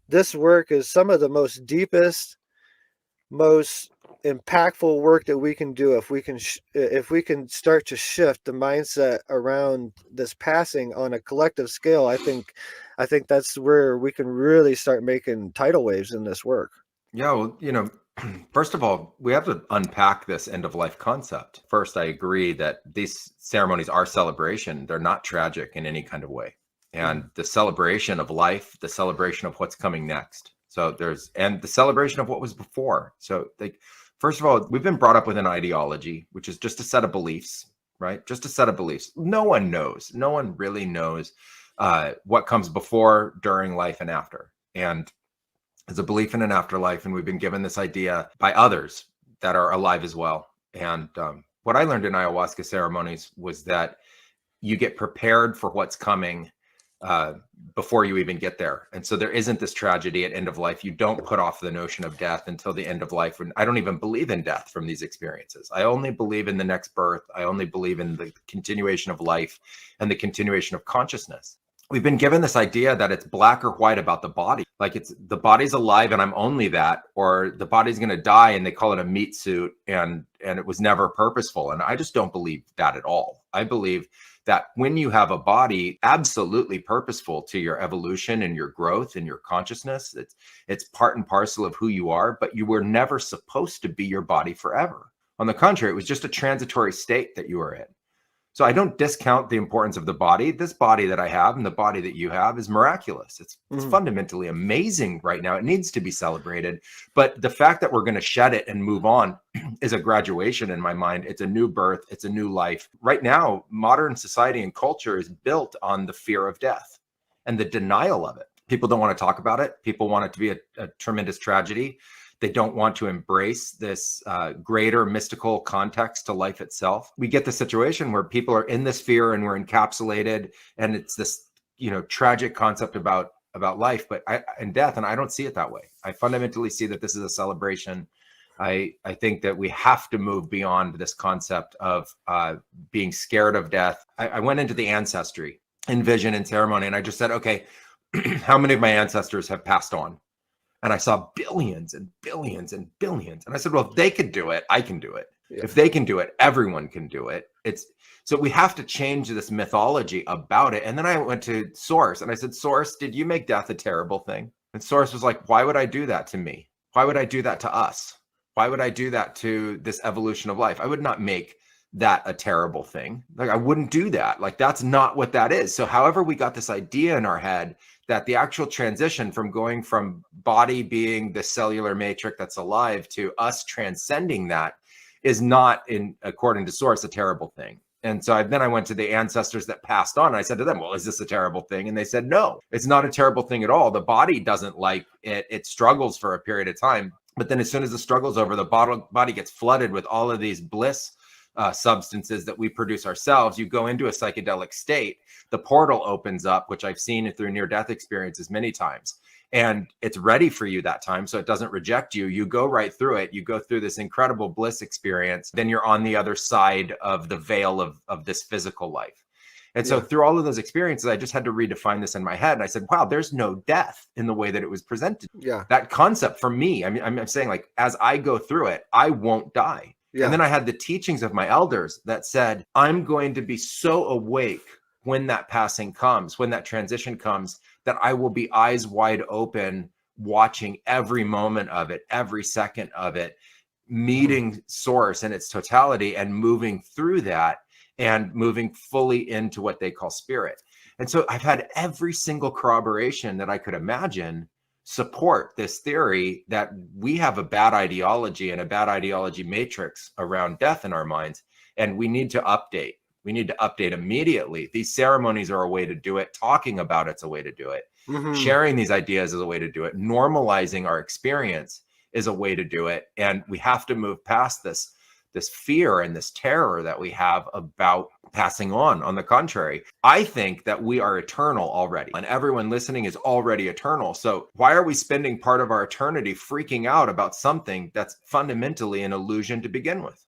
this work is some of the most deepest, most impactful work that we can do if we can if we can start to shift the mindset around this passing on a collective scale. I think that's where we can really start making tidal waves in this work. Yeah, well, first of all, we have to unpack this end of life concept. First, I agree that these ceremonies are celebration. They're not tragic in any kind of way. And Mm. the celebration of life, the celebration of what's coming next. And the celebration of what was before. So, like, first of all, we've been brought up with an ideology, which is just a set of beliefs, right? Just a set of beliefs. No one knows. No one really knows what comes before, during life, and after. And is a belief in an afterlife, and we've been given this idea by others that are alive as well. And what I learned in ayahuasca ceremonies was that you get prepared for what's coming uh, before you even get there. And so there isn't this tragedy at end of life. You don't put off the notion of death until the end of life. And I don't even believe in death from these experiences. I only believe in the next birth. I only believe in the continuation of life and the continuation of consciousness. We've been given this idea that it's black or white about the body. Like, it's the body's alive and I'm only that, or the body's going to die and they call it a meat suit and it was never purposeful. And I just don't believe that at all. I believe that when you have a body absolutely purposeful to your evolution and your growth and your consciousness, it's part and parcel of who you are, but you were never supposed to be your body forever. On the contrary, it was just a transitory state that you were in. So I don't discount the importance of the body. This body that I have and the body that you have is miraculous. It's Mm. fundamentally amazing right now. It needs to be celebrated. But the fact that we're going to shed it and move on is a graduation in my mind. It's a new birth. It's a new life. Right now, modern society and culture is built on the fear of death and the denial of it. People don't want to talk about it. People want it to be a tremendous tragedy. They don't want to embrace this greater mystical context to life itself. We get the situation where people are in this fear and we're encapsulated, and it's this, tragic concept about life, and death. And I don't see it that way. I fundamentally see that this is a celebration. I think that we have to move beyond this concept of being scared of death. I went into the ancestry in vision and ceremony, and I just said, okay, how many of my ancestors have passed on? And I saw billions and billions and billions. And I said, well, if they could do it, I can do it. Yeah. If they can do it, everyone can do it. So we have to change this mythology about it. And then I went to Source and I said, Source, did you make death a terrible thing? And Source was like, why would I do that to me? Why would I do that to us? Why would I do that to this evolution of life? I would not make that a terrible thing. Like, I wouldn't do that. Like, that's not what that is. So however we got this idea in our head that the actual transition from going from body being the cellular matrix that's alive to us transcending that is not, in according to Source, a terrible thing. And so then I went to the ancestors that passed on. And I said to them, well, is this a terrible thing? And they said, no, it's not a terrible thing at all. The body doesn't like it. It struggles for a period of time. But then as soon as the struggle's over, the body gets flooded with all of these bliss substances that we produce ourselves. You go into a psychedelic state, the portal opens up, which I've seen through near-death experiences many times, and it's ready for you that time, so it doesn't reject you. You go right through it. You go through this incredible bliss experience. Then you're on the other side of the veil of this physical life. And so through all of those experiences, I just had to redefine this in my head. And I said, wow, there's no death in the way that it was presented. Yeah. That concept for me, I mean, I'm saying, like, as I go through it, I won't die. Yeah. And then I had the teachings of my elders that said, I'm going to be so awake when that passing comes, when that transition comes, that I will be eyes wide open, watching every moment of it, every second of it, meeting Source in its totality and moving through that and moving fully into what they call spirit. And so I've had every single corroboration that I could imagine support this theory that we have a bad ideology and a bad ideology matrix around death in our minds, and we need to update. We need to update immediately. These ceremonies are a way to do it. Talking about it's a way to do it. Mm-hmm. Sharing these ideas is a way to do it. Normalizing our experience is a way to do it. And we have to move past this fear and this terror that we have about passing on. On the contrary, I think that we are eternal already, and everyone listening is already eternal. So why are we spending part of our eternity freaking out about something that's fundamentally an illusion to begin with?